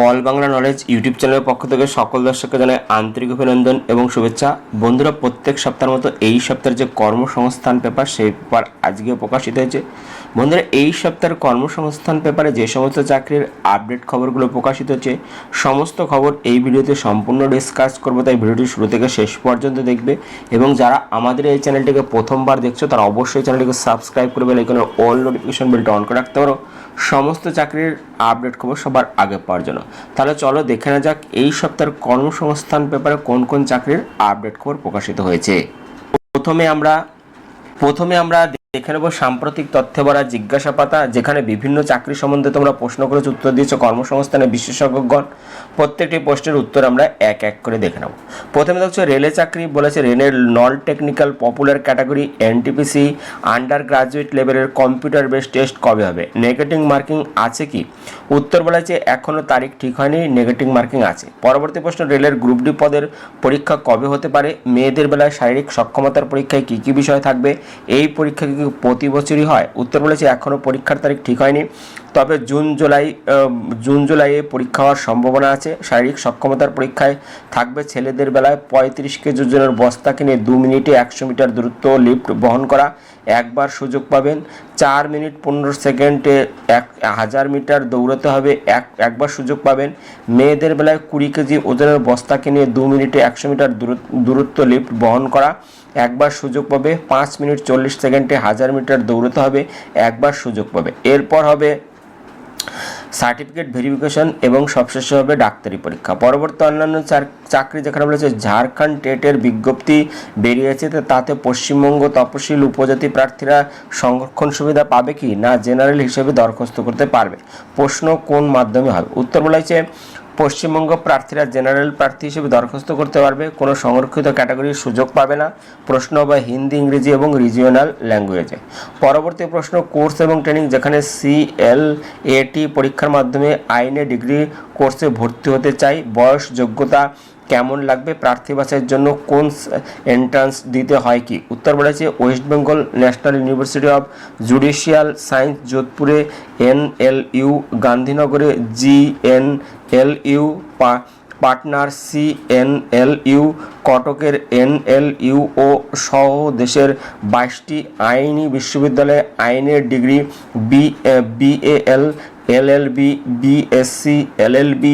All Bangla knowledge YouTube চ্যানেলের পক্ষ থেকে সকল দর্শককে জানাই আন্তরিক অভিনন্দন এবং শুভেচ্ছা। বন্ধুরা, প্রত্যেক সপ্তাহের মতো এই সপ্তাহের যে কর্মসংস্থান পেপার সেই পেপার আজকেও প্রকাশিত হয়েছে। বন্ধুরা, এই সপ্তাহের কর্মসংস্থান পেপারে যে সমস্ত চাকরির আপডেট খবরগুলো প্রকাশিত হচ্ছে সমস্ত খবর এই ভিডিওতে সম্পূর্ণ ডিসকাস করবো, তাই ভিডিওটি শুরু থেকে শেষ পর্যন্ত দেখবে। এবং যারা আমাদের এই চ্যানেলটিকে প্রথমবার দেখছো তারা অবশ্যই চ্যানেলটিকে সাবস্ক্রাইব করবে, লাইকনের অল নোটিফিকেশন বেলটা অন করে রাখতে পারো সমস্ত চাকরির আপডেট খবর সবার আগে পাওয়ার জন্য। তাহলে চলো দেখে নেওয়া যাক এই সপ্তাহের কর্মসংস্থান পেপারে কোন কোন চাকরির আপডেট খবর প্রকাশিত হয়েছে। প্রথমে আমরা দেখে নেব সাম্প্রতিক তথ্যে ভরা জিজ্ঞাসা পাতা, যেখানে বিভিন্ন চাকরি সম্বন্ধে তোমরা প্রশ্ন করেছো, উত্তর দিয়েছো কর্মসংস্থানের বিশেষজ্ঞগণ। প্রত্যেকটি প্রশ্নের উত্তর আমরা এক এক করে দেখে নেব। প্রথমে দেখছো রেলে চাকরি, বলেছে রেলের non technical popular category NTPC under graduate লেভেলের কম্পিউটার বেসড টেস্ট কবে হবে? নেগেটিভ মার্কিং আছে কি? উত্তর বলেছে এখনও তারিখ ঠিক হয়নি, নেগেটিভ মার্কিং আছে। পরবর্তী প্রশ্ন, রেলের গ্রুপ ডি পদের পরীক্ষা কবে হতে পারে? মেয়েদের বেলায় শারীরিক সক্ষমতার পরীক্ষায় কী কী বিষয় থাকবে? এই পরীক্ষা কি প্রতি বছরই হয়? উত্তর বলেছে এখনও পরীক্ষার তারিখ ঠিক হয়নি, তবে জুন জুলাইয়ে পরীক্ষা হওয়ার সম্ভাবনা আছে। শারীরিক সক্ষমতার পরীক্ষায় থাকবে ছেলেদের বেলায় 35 কেজি ওজনের বস্তাকে নিয়ে 2 মিনিটে 100 মিটার দূরত্ব লিফট বহন করা, একবার সুযোগ পাবেন। 4 মিনিট 15 সেকেন্ডে 1000 মিটার দৌড়াতে হবে, একবার সুযোগ পাবেন। মেয়েদের বেলায় 20 কেজি ওজনের বস্তাকে নিয়ে 2 মিনিটে 100 মিটার দূরত্ব লিফট বহন করা, একবার সুযোগ পাবে। 5 মিনিট 40 সেকেন্ডে 1000 মিটার দৌড়াতে হবে, একবার সুযোগ পাবে। এরপর হবে সার্টিফিকেট ভেরিফিকেশন এবং সবশেষে হবে ডাক্তারি পরীক্ষা। পরবর্তী অন্যান্য চাকরি যেখানে বলেছে ঝাড়খণ্ড টেটের বিজ্ঞপ্তি বেরিয়েছে, তাতে পশ্চিমবঙ্গ তপশিল উপজাতি প্রার্থীরা সংরক্ষণ সুবিধা পাবে কি না জেনারেল হিসেবে দরখাস্ত করতে পারবে? প্রশ্ন কোন মাধ্যমে হবে? উত্তর বলেছে পশ্চিমবঙ্গ প্রার্থীরা জেনারেল প্রার্থী হিসেবে দরখাস্ত করতে পারবে, কোনো সংরক্ষিত ক্যাটাগরির সুযোগ পাবে না। প্রশ্ন হবে হিন্দি, ইংরেজি এবং রিজিওনাল ল্যাঙ্গুয়েজে। পরবর্তী প্রশ্ন, কোর্স এবং ট্রেনিং, যেখানে CLAT পরীক্ষার মাধ্যমে আইনে ডিগ্রি কোর্সে ভর্তি হতে চাই, বয়স যোগ্যতা কেমন লাগবে? প্রার্থী বাছাইয়ের জন্য কোন এন্ট্রান্স দিতে হয় কি? উত্তর বলেছে West Bengal National University of Judicial Science যোধপুরে NLU, গান্ধীনগরে GNLU, পাটনার CNLU, কটকের NLU ও সহ দেশের 22টি আইনি বিশ্ববিদ্যালয়ে আইনের degree BAL, LLB, BSc, LLB,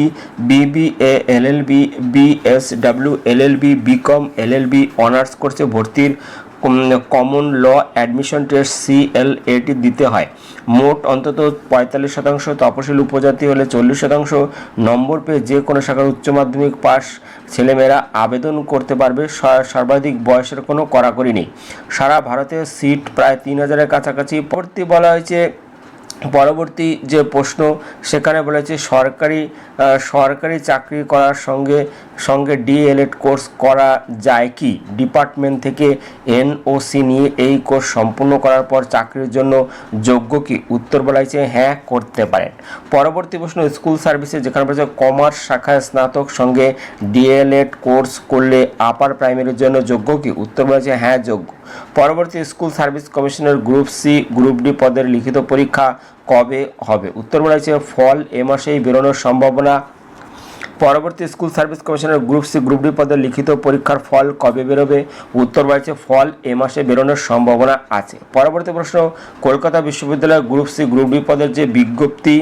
BBA, LLB, BSW, LLB, BCom, LLB honours কোর্সে ভর্তির common law admission test CLAT দিতে হয়। মোট অন্তত 45%, তপশিল উপজাতি হলে 40%। নম্বর পেয়ে যে কোনো শাখার উচ্চ মাধ্যমিক পাস ছেলেমেয়েরা আবেদন করতে পারবে। সর্বাধিক বয়সের কোনো কড়াকড়ি নেই। সারা ভারতে সিট প্রায় 3000-এর কাছাকাছি। বলা হয়েছে পরবর্তী যে প্রশ্ন সেখানে বলেছে সরকারি চাকরি করার সঙ্গে DLED কোর্স করা যায় কি? ডিপার্টমেন্ট থেকে NOC নিয়ে এই কোর্স সম্পূর্ণ করার পর চাকরির জন্য যোগ্য কি? উত্তর বলা হয়েছে হ্যাঁ, করতে পারেন। পরবর্তী প্রশ্ন, স্কুল সার্ভিসে, যেখানে বলেছে কমার্স শাখায় স্নাতক সঙ্গে DLED কোর্স করলে আপার প্রাইমারির জন্য যোগ্য কি? উত্তর বলেছে হ্যাঁ, যোগ্য। পরবর্তী, স্কুল সার্ভিস কমিশনের গ্রুপ সি, গ্রুপ ডি পদের লিখিত পরীক্ষা কবে হবে? উত্তর বলা হয়েছে ফল এ মাসেই বেরোনোর সম্ভাবনা। পরবর্তী, স্কুল সার্ভিস কমিশনের গ্রুপ সি, গ্রুপ ডি পদের লিখিত পরীক্ষার ফল কবে বেরোবে? উত্তর বলা হয়েছে ফল এ মাসে বেরোনোর সম্ভাবনা আছে। পরবর্তী প্রশ্ন, কলকাতা বিশ্ববিদ্যালয়ের গ্রুপ সি, গ্রুপ ডি পদের যে বিজ্ঞপ্তি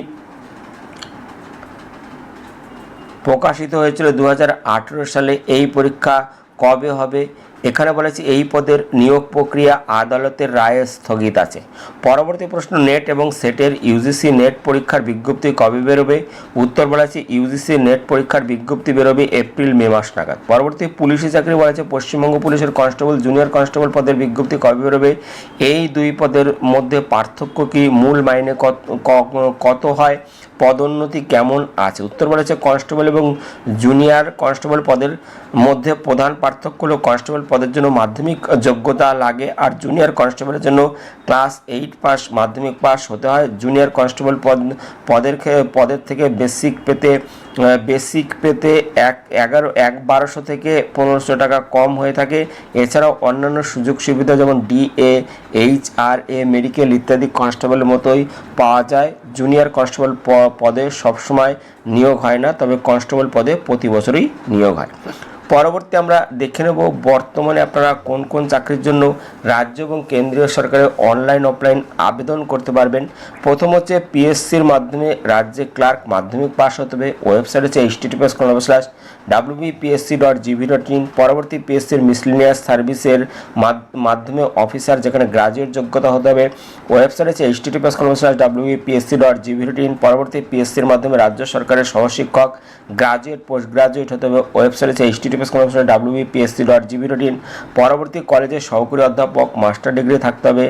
প্রকাশিত হয়েছিল 2018 সালে, এই পরীক্ষা কবে হবে? এখানে বলেছে এই পদের নিয়োগ প্রক্রিয়া আদালতের রায়ে স্থগিত আছে। পরবর্তী প্রশ্ন, নেট এবং সেটের UGC নেট পরীক্ষার বিজ্ঞপ্তি কবে বেরোবে? উত্তর বলেছে UGC নেট পরীক্ষার বিজ্ঞপ্তি বেরোবে এপ্রিল-মে মাস নাগাদ। পরবর্তী, পুলিশি চাকরি, বলেছে পশ্চিমবঙ্গ পুলিশের কনস্টেবল, জুনিয়র কনস্টেবল পদের বিজ্ঞপ্তি কবে বেরোবে? এই দুই পদের মধ্যে পার্থক্য কি? মূল মাইনে কত হয়? পদোন্নতি কেমন আছে? উত্তর বলেছে কনস্টেবল এবং জুনিয়র কনস্টেবল পদের মধ্যে প্রধান পার্থক্য হলো কনস্টেবল পদের জন্য মাধ্যমিক যোগ্যতা লাগে, আর জুনিয়র কনস্টেবলের জন্য ক্লাস 8 পাস মাধ্যমিক পাস হতে হয়। জুনিয়র কনস্টেবল পদের থেকে বেসিক পেতে বেসিক পেতে 1200 থেকে 1500 টাকা কম হয়ে থাকে। এছাড়াও অন্যান্য সুযোগ সুবিধা যেমন ডিএ, HRA, মেডিকেল ইত্যাদি কনস্টেবলের মতোই পাওয়া যায়। জুনিয়র কনস্টেবল পদে সবসময় নিয়োগ হয় না, তবে কনস্টেবল পদে প্রতি বছরই নিয়োগ হয়। পরবর্তী আমরা দেখে নেব বর্তমানে আপনারা কোন কোন চাকরির জন্য রাজ্য এবং কেন্দ্রীয় সরকারের অনলাইন অফলাইন আবেদন করতে পারবেন। প্রথম হচ্ছে পিএসসির মাধ্যমে রাজ্যে ক্লার্ক মাধ্যমিক পাস হতে হবে। ওয়েবসাইট হচ্ছে https://wbpsc.gv.in। পরবর্তী পিএসসির মিসলিনিয়াস সার্ভিসের মাধ্যমে অফিসার, যেখানে গ্রাজুয়েট যোগ্যতা হতে হবে। ওয়েবসাইট হচ্ছে https://wbpsc.gv.in। পরবর্তী পিএসসির মাধ্যমে রাজ্য সরকারের সহশিক্ষক, গ্রাজুয়েট, পোস্ট গ্রাজুয়েট হতে হবে। ওয়েবসাইট হচ্ছে https://wbpsc.gv.in। পরবর্তী কলেজের সহকারী অধ্যাপক, মাস্টার ডিগ্রি থাকতে হবে।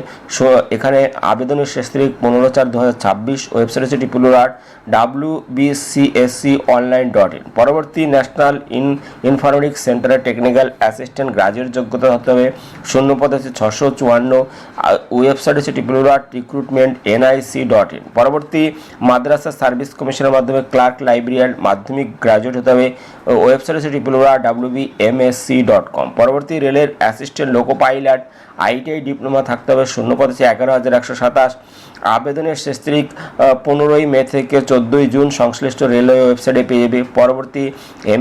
এখানে আবেদনের শেষ তারিখ 15/4/2026। ওয়েবসাইট হচ্ছে www.wbcsconline.in। পরবর্তী ন্যাশনাল ইনফরমেটিক্স সেন্টারে টেকনিক্যাল অ্যাসিস্ট্যান্ট, গ্রাজুয়েট যোগ্যতা হতে হবে। শূন্য পদ হচ্ছে 654। ওয়েবসাইট হচ্ছে www.recruitmentnic.in। পরবর্তী মাদ্রাসা সার্ভিস কমিশনের মাধ্যমে ক্লার্ক, লাইব্রেরিয়ান, মাধ্যমিক গ্রাজুয়েট হতে হবে। ওয়েবসাইট হচ্ছে www.wbmsc.com। পরবর্তী রেলের assistant, loco pilot, ITI diploma থাকতে হবে। শূন্য পদ হচ্ছে 11,127। আবেদনের শেষ তারিখ 15 মে থেকে 14 জুন সংশ্লিষ্ট রেলওয়ে ওয়েবসাইটে পেয়ে যাবে। পরবর্তী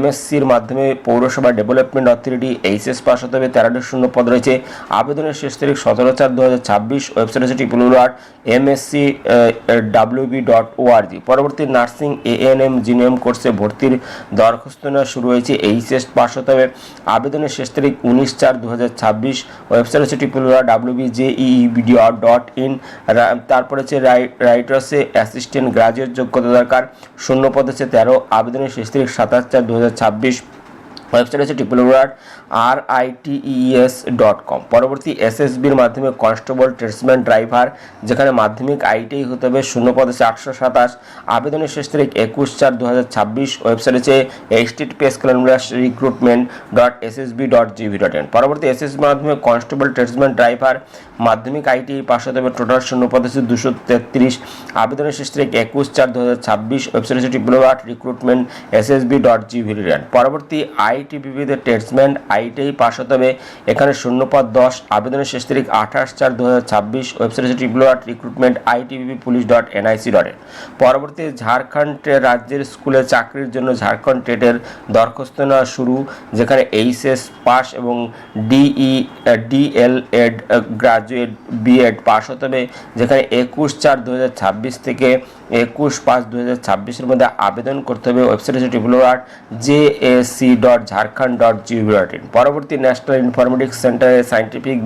MSCর মাধ্যমে পৌরসভা ডেভেলপমেন্ট অথরিটি HS পাস হতে হবে। 13টি শূন্য পদ রয়েছে। আবেদনের শেষ তারিখ 17/4/2026। ওয়েবসাইট হচ্ছে www.mscwb.org। পরবর্তী নার্সিং, ANM, GNM কোর্সে ভর্তির দরখাস্ত নেওয়া শুরু হয়েছে। HS পাস হতে হবে। আবেদনের শেষ তারিখ 19/4/2026। ওয়েবসাইট হচ্ছে www.wbjeeb.in। তারপরে হচ্ছে রাইটার্সে অ্যাসিস্ট্যান্ট, গ্রাজুয়েট যোগ্যতা দরকার। শূন্য পদ হচ্ছে 13। আবেদনের শেষ তারিখ 27/4/2026। ওয়েবসাইট হচ্ছে www.ritees.com। পরবর্তী SSBর মাধ্যমে কনস্টেবল, ট্রেডসম্যান, ড্রাইভার, যেখানে মাধ্যমিক ITI হতে হবে। শূন্য পদ হচ্ছে 827। আবেদনের শেষ তারিখ 21/4/2026। ওয়েবসাইট হচ্ছে https://recruitment.ssb.gv.in। পরবর্তী SSBর মাধ্যমে কনস্টেবল, ট্রেডসম্যান, ড্রাইভার, মাধ্যমিক ITI পাস হতে হবে। টোটাল শূন্য পদ হচ্ছে 233। আবেদনের শেষ তারিখ 21/4/2026। ওয়েবসাইট হচ্ছে www.recruitmentssb.gv.in। পরবর্তী ITBP-তে ট্রেডসম্যান, ITI পাস হতে হবে। এখানে শূন্য পদ 10। আবেদনের শেষ তারিখ 28/4/2026। ওয়েবসাইট হচ্ছে www.recruitmentitbpolice.nic.in। পরবর্তী ঝাড়খণ্ড রাজ্যের স্কুলে চাকরির জন্য ঝাড়খণ্ড টেটের দরখাস্ত নেওয়া শুরু, যেখানে HS পাস এবং DELED গ্রাজুয়েট, BEd পাস হতে হবে। যেখানে 21/4/2026 থেকে 21/5/2026 মধ্যে আবেদন করতে হবে। ওয়েবসাইট হচ্ছে www.jac.jharkhand.gov.in। পরবর্তী ন্যাশনাল ইনফরমেটিক্স সেন্টারে সায়েন্টিফিক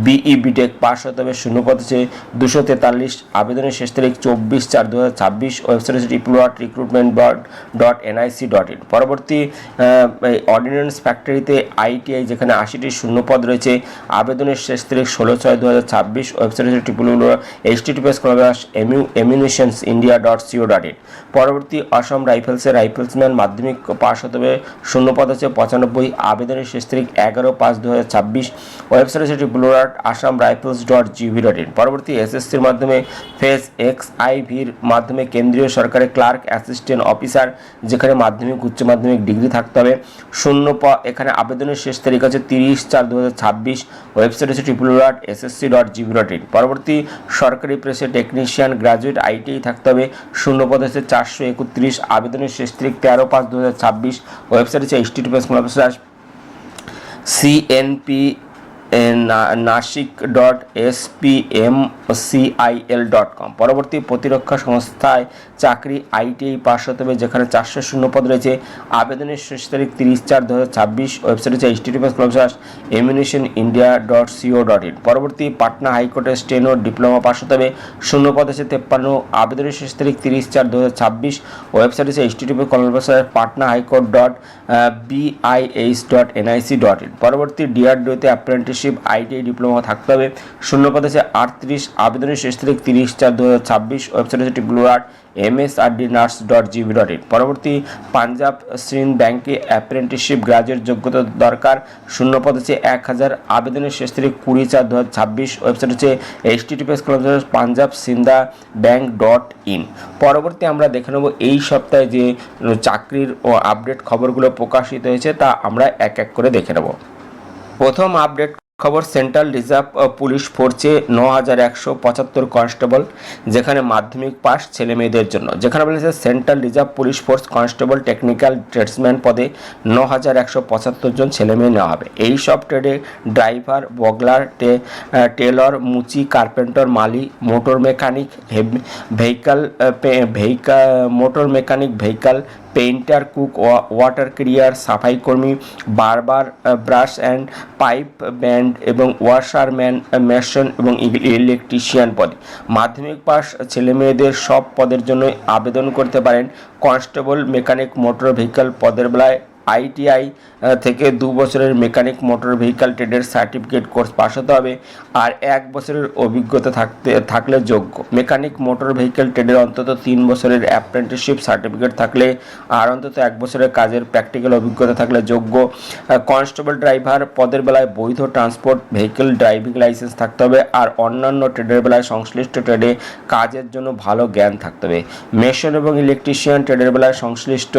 BE BTech পাস হতে হবে। শূন্য পদ হচ্ছে 243। আবেদনের শেষ তারিখ 24/4/2026। ওয়েবসাইট হচ্ছে www.recruitment.nic.in। পরবর্তী অর্ডিন্যান্স ফ্যাক্টরিতে ITI, যেখানে 80টি শূন্য পদ রয়েছে। আবেদনের শেষ তারিখ 16/6/2026। ওয়েবসাইট হচ্ছে www.https://ammunitionsindia.co.in। পরবর্তী অসম রাইফেলসের রাইফেলসম্যান, মাধ্যমিক পাস হতে হবে। শূন্য পদ হচ্ছে 95। আবেদনের শেষ তারিখ 11/5/2026। ওয়েবসাইট হচ্ছে www.assamrifles.gv.in। পরবর্তী SSCর মাধ্যমে ফেজ XIVর মাধ্যমে কেন্দ্রীয় সরকারের ক্লার্ক, অ্যাসিস্ট্যান্ট অফিসার, যেখানে মাধ্যমিক, উচ্চ মাধ্যমিক ডিগ্রি থাকতে হবে। এখানে আবেদনের শেষ তারিখ আছে 30/4/2026। ওয়েবসাইট হচ্ছে www.ssc.gv.in। পরবর্তী সরকারি প্রেসে টেকনিশিয়ান, গ্রাজুয়েট, ITI থাকতে হবে। শূন্য পদ হচ্ছে 431। আবেদনের শেষ তারিখ 13/5/2026। ওয়েবসাইট হচ্ছে https://nashik.spmcil.com। পরবর্তী প্রতিরক্ষা সংস্থায় চাকরি, ITI পাস হতে হবে, যেখানে 400 শূন্য পদ রয়েছে। আবেদনের শেষ তারিখ 30/4/2026। ওয়েবসাইট হচ্ছে https://ammunitionindia.co.in। পরবর্তী পাটনা হাইকোর্টের স্টেনো, ডিপ্লোমা পাস হতে হবে। শূন্য পদ হচ্ছে 53। আবেদনের শেষ তারিখ 30/4/2026। ওয়েবসাইট হচ্ছে https://patnahighcourt.bis.nic.in। পরবর্তী DRDO-তে অ্যাপ্রেন্টিস অ্যাপ্রেন্টিসশিপ, আইটিআই ডিপ্লোমা থাকতে হবে। শূন্যপদ আছে 38, আবেদনের শেষ তারিখ 30/4/2026। ওয়েবসাইট আছে www.msrdnurse.gov.in। পরবর্তী পাঞ্জাব সিন্ধ ব্যাংকে অ্যাপ্রেন্টিসশিপ গ্রাজুয়েট যোগ্যতা দরকার। শূন্যপদ আছে 1000, আবেদনের শেষ তারিখ 20/4/2026। ওয়েবসাইট হচ্ছে https://punjabsindhabank.in। পরবর্তী আমরা দেখে নেব এই সপ্তাহে যে চাকরির ও আপডেট খবরগুলো প্রকাশিত হয়েছে তা আমরা এক এক করে দেখে নেব। প্রথম আপডেট খবর, সেন্ট্রাল রিজার্ভ পুলিশ ফোর্সে 9175 কনস্টেবল, যেখানে মাধ্যমিক পাস ছেলে মেয়েদের জন্য। যেখানে বলেছে central reserve police force constable technical tradesman পদে 9175 জন ছেলে মেয়ে নেওয়া হবে। এই সব ট্রেডে ড্রাইভার, বগলার, টেলর, মুচি, কার্পেন্টার, মালি, motor mechanic, vehicle painter, cook, water carrier, সাফাই কর্মী, barber, brush and pipe band এবং ওয়াশারম্যান, মেশন এবং ইলেকট্রিশিয়ান পদে। মাধ্যমিক পাস ছেলে মেয়েদের সব পদের জন্য আবেদন করতে পারেন। কনস্টেবল মেকানিক মোটর ভেহিক্যাল পদের বেলায় আইটিআই থেকে 2 বছরের মেকানিক মোটর ভেহিক্যাল ট্রেডের সার্টিফিকেট কোর্স পাস হতে হবে আর 1 বছরের অভিজ্ঞতা থাকলে যোগ্য। মেকানিক মোটর ভেহিক্যাল ট্রেডের অন্তত 3 বছরের অ্যাপ্রেন্টিসশিপ সার্টিফিকেট থাকলে আর অন্তত 1 বছরের কাজের প্র্যাকটিক্যাল অভিজ্ঞতা থাকলে যোগ্য। কনস্টেবল ড্রাইভার পদের বেলায় বৈধ ট্রান্সপোর্ট ভেহিক্যাল ড্রাইভিং লাইসেন্স থাকতে হবে আর অন্যান্য ট্রেডের বেলায় সংশ্লিষ্ট ট্রেডে কাজের জন্য ভালো জ্ঞান থাকতে হবে। মেশন এবং ইলেকট্রিশিয়ান ট্রেডের বেলায় সংশ্লিষ্ট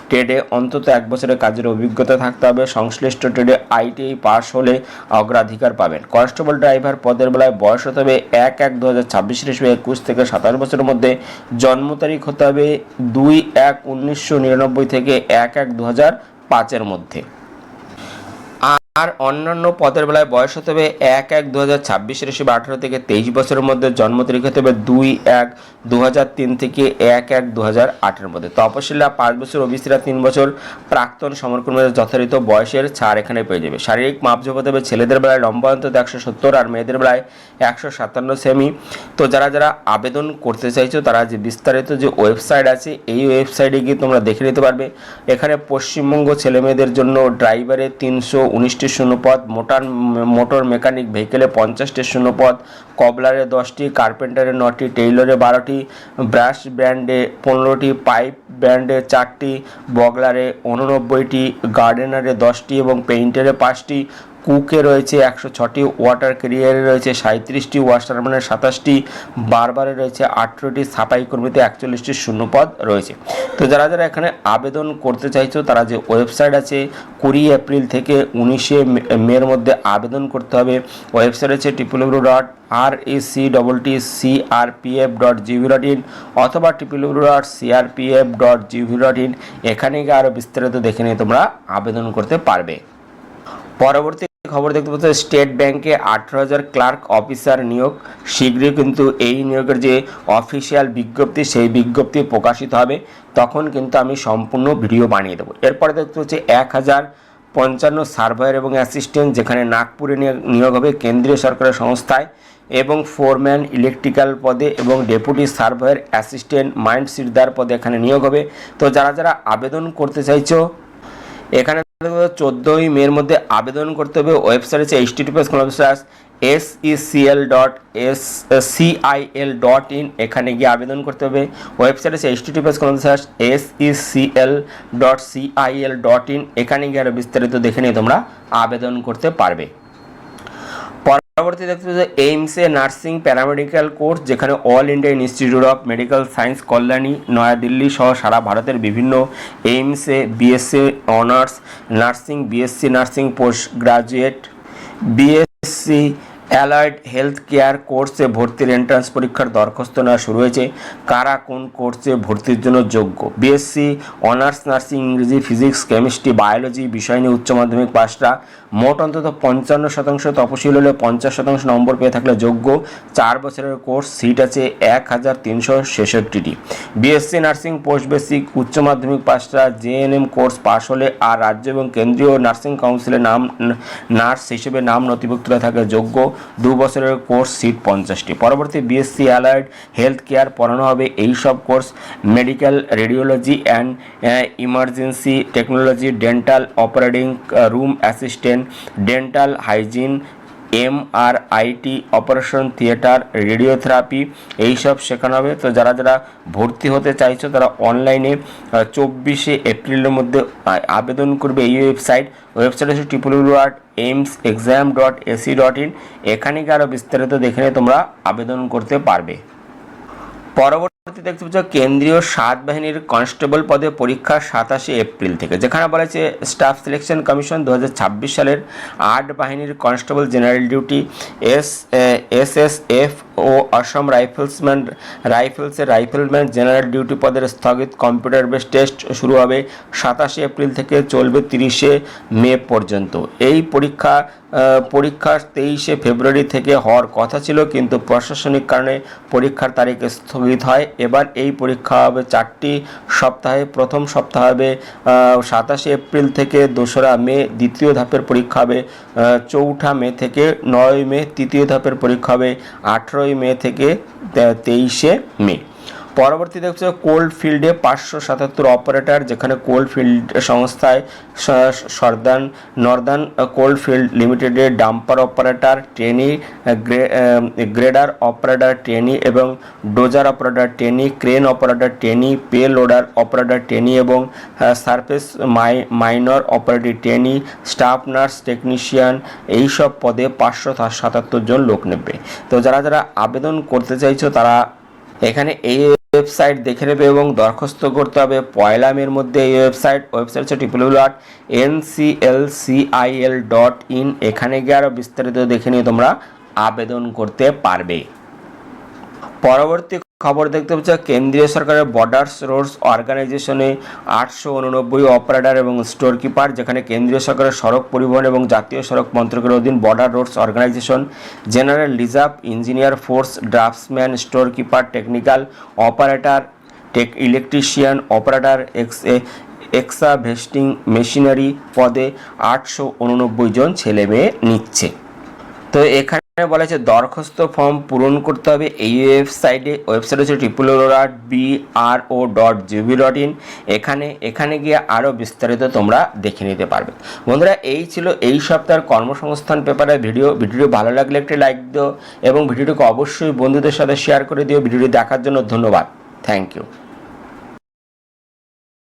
ট্রেডে অন্তত 1 বছরের কাজের অভিজ্ঞতা থাকতে হবে। সংশ্লিষ্ট ট্রেডে আইটিআই পাস হলে অগ্রাধিকার পাবেন। কনস্টেবল ড্রাইভার পদের বেলায় বয়স হতে হবে 1/1/2026 হিসেবে 21 থেকে 27 বছরের মধ্যে। জন্ম তারিখ হতে হবে 2/1/1999 থেকে 1/1/2005 মধ্যে। আর অন্যান্য পদের বেলায় বয়স হতে হবে 1/1/2026 হিসেবে 18 থেকে 23 বছরের মধ্যে। জন্ম তারিখ হতে হবে 2/1/2003 থেকে 1/1/2008 মধ্যে। তপশিলা 5 বছর, ওবিসিরা 3 বছর, প্রাক্তন সমরকর্মীদের যথাযথ বয়সের ছাড় এখানে পেয়ে যাবে। শারীরিক মাপজোপ হতে হবে ছেলেদের বেলায় লম্বা অন্তত 170 আর মেয়েদের বেলায় 157 সেমি। তো যারা আবেদন করতে চাইছো তারা যে বিস্তারিত যে ওয়েবসাইট আছে এই ওয়েবসাইটে গিয়ে তোমরা দেখে নিতে পারবে। এখানে পশ্চিমবঙ্গ ছেলে মেয়েদের জন্য ড্রাইভারে 319 শূন্যপদ, মোটর মেকানিক ভেহিকেলে 50 শূন্যপদ, কবলারে 10টি, কার্পেন্টারে 9টি, টেইলরে 12টি, ব্রাশ ব্যান্ডে 15টি, পাইপ ব্যান্ডে 4টি, বগলারে 89টি, গার্ডেনারে 10টি এবং পেইন্টারে 5টি, কুকে রয়েছে 106টি, ওয়াটার ক্যারিয়ারে রয়েছে 37টি, ওয়াশারম্যানের 27টি, বারবারে রয়েছে 18টি, সাফাই কর্মীতে 41টি শূন্যপদ রয়েছে। তো যারা এখানে আবেদন করতে চাইছো তারা যে ওয়েবসাইট আছে 20 এপ্রিল থেকে 19 মের মধ্যে আবেদন করতে হবে। ওয়েবসাইট আছে www.ractcrpf.gov.in অথবা www.crpf.gov.in। এখানে গিয়ে আরও বিস্তারিত দেখে নিয়ে তোমরা আবেদন করতে পারবে। পরবর্তী খবর দেখতে পাচ্ছ, স্টেট ব্যাংকে 18,000 ক্লার্ক অফিসার নিয়োগ। শীঘ্রই কিন্তু এই নিয়োগের যে অফিসিয়াল বিজ্ঞপ্তি সেই বিজ্ঞপ্তি প্রকাশিত হবে, তখন কিন্তু আমি সম্পূর্ণ ভিডিও বানিয়ে দেবো। এরপরে দেখতে পাচ্ছি 1055 সার্ভেয়ার এবং অ্যাসিস্ট্যান্ট, যেখানে নাগপুরে নিয়োগ হবে কেন্দ্রীয় সরকারের সংস্থায়, এবং ফোরম্যান ইলেকট্রিক্যাল পদে এবং ডেপুটি সার্ভেয়ার অ্যাসিস্ট্যান্ট মাইন্ড সিটদার পদে এখানে নিয়োগ হবে। তো যারা আবেদন করতে চাইছো এখানে 14 মের মধ্যে আবেদন করতে হবে। ওয়েবসাইট আছে https://secil.in, এখানে গিয়ে আবেদন করতে হবে। ওয়েবসাইট আছে https://secil.in, এখানে গিয়ে আরও বিস্তারিত দেখে নিয়ে তোমরা আবেদন করতে পারবে। পরবর্তী দেখতে পাচ্ছি এইমসে নার্সিং প্যারামেডিক্যাল কোর্স, যেখানে All India Institute of Medical Science Kalyani Naya Dilli সহ সারা ভারতের বিভিন্ন এইমসে BSc honours nursing, BSc nursing post graduate, BSc allied health care কোর্সে ভর্তির এন্ট্রান্স পরীক্ষার দরখাস্ত নেওয়া শুরু হয়েছে। কারা কোন কোর্সে ভর্তির জন্য যোগ্য? বিএসসি অনার্স নার্সিং, ইংরেজি, ফিজিক্স, কেমিস্ট্রি, বায়োলজি বিষয় নিয়ে উচ্চ মাধ্যমিক পাসটা, মোট অন্তত 55% তপশিল হলে 50% নম্বর পেয়ে থাকলে যোগ্য। 4 বছরের কোর্স, সিট আছে 1366টি। বিএসসি নার্সিং পোস্ট বেসিক, উচ্চ মাধ্যমিক পাসটা জেএনএম কোর্স পাস হলে আর রাজ্য এবং কেন্দ্রীয় নার্সিং কাউন্সিলে নার্স হিসেবে নাম নথিভুক্ত থাকলে যোগ্য। 2 বছরের কোর্স, সিট 50টি। পরবর্তী বিএসসি অ্যালাইড হেলথ কেয়ার পড়ানো হবে। এই সব course medical radiology and emergency technology, dental operating room assistant, dental hygiene, MRIT, operation theatre, radiotherapy এইসব শেখানো হবে। তো যারা যারা ভর্তি হতে চাইছো তারা অনলাইনে 24শে এপ্রিলের মধ্যে আবেদন করবে। এই ওয়েবসাইট হচ্ছে www.aimsexam.ac.in। এখানে গিয়ে আরও বিস্তারিত দেখে নিয়ে তোমরা আবেদন করতে পারবে। পরবর্তী দেখতে পাচ্ছ কেন্দ্রীয় 7 বাহিনীর কনস্টেবল পদে পরীক্ষা 27শে এপ্রিল থেকে, যেখানে বলা হয়েছে স্টাফ সিলেকশন কমিশন 2026 সালের 8 বাহিনীর কনস্টেবল জেনারেল ডিউটি SSF ও অসম রাইফেলসের রাইফেলম্যান জেনারেল ডিউটি পদের স্থগিত কম্পিউটার বেস টেস্ট শুরু হবে 27শে এপ্রিল থেকে, চলবে 30শে মে পর্যন্ত। এই পরীক্ষা 23শে ফেব্রুয়ারি থেকে হওয়ার কথা ছিল, কিন্তু প্রশাসনিক কারণে পরীক্ষার তারিখ স্থগিত হয়। এবার এই পরীক্ষা হবে 4টি সপ্তাহে। প্রথম সপ্তাহ হবে 27শে এপ্রিল থেকে 2রা মে, দ্বিতীয় ধাপের পরীক্ষা হবে 4ঠা মে থেকে 9 মে, তৃতীয় ধাপের পরীক্ষা হবে 18 মে থেকে 23শে মে। পরবর্তী দেখছো কোল্ড ফিল্ডে 577 অপারেটর, যেখানে কোল্ড ফিল্ড সংস্থায় নর্দার্ন কোল্ড ফিল্ড লিমিটেডের dumper operator trainee, grader operator trainee এবং dozer operator trainee, crane operator trainee, pay loader operator trainee এবং surface miner operator trainee, staff nurse technician এইসব পদে 577 জন লোক নেবে। তো যারা যারা আবেদন করতে চাইছো তারা এখানে এই ওয়েবসাইট দেখে নেবে এবং দরখাস্ত করতে হবে 1 মের মধ্যে। এই ওয়েবসাইট হচ্ছে www.nclcil.in। এখানে গিয়ে আরও বিস্তারিত দেখে নিয়ে তোমরা আবেদন করতে পারবে। পরবর্তী খবর দেখতে পাচ্ছ কেন্দ্রীয় সরকারের বর্ডার্স রোডস অর্গানাইজেশনে 889 অপারেটর এবং স্টোর কিপার, যেখানে কেন্দ্রীয় সরকারের সড়ক পরিবহন এবং জাতীয় সড়ক মন্ত্রকের অধীন border roads organisation general reserve engineer force draughtsman store keeper technical operator electrician operator excavating machinery পদে 889 জন ছেলে মেয়ে নিচ্ছে। তো এখানে বলা হয়েছে দরখাস্ত ফর্ম পূরণ করতে হবে এই ওয়েবসাইট হচ্ছে www.bro.gov.in। এখানে গিয়ে আরও বিস্তারিত তোমরা দেখে নিতে পারবে। বন্ধুরা, এই ছিল এই সপ্তাহের কর্মসংস্থান পেপারের ভিডিওটি ভালো লাগলে একটি লাইক দিও এবং ভিডিওটিকে অবশ্যই বন্ধুদের সাথে শেয়ার করে দিও। ভিডিওটি দেখার জন্য ধন্যবাদ। Thank you.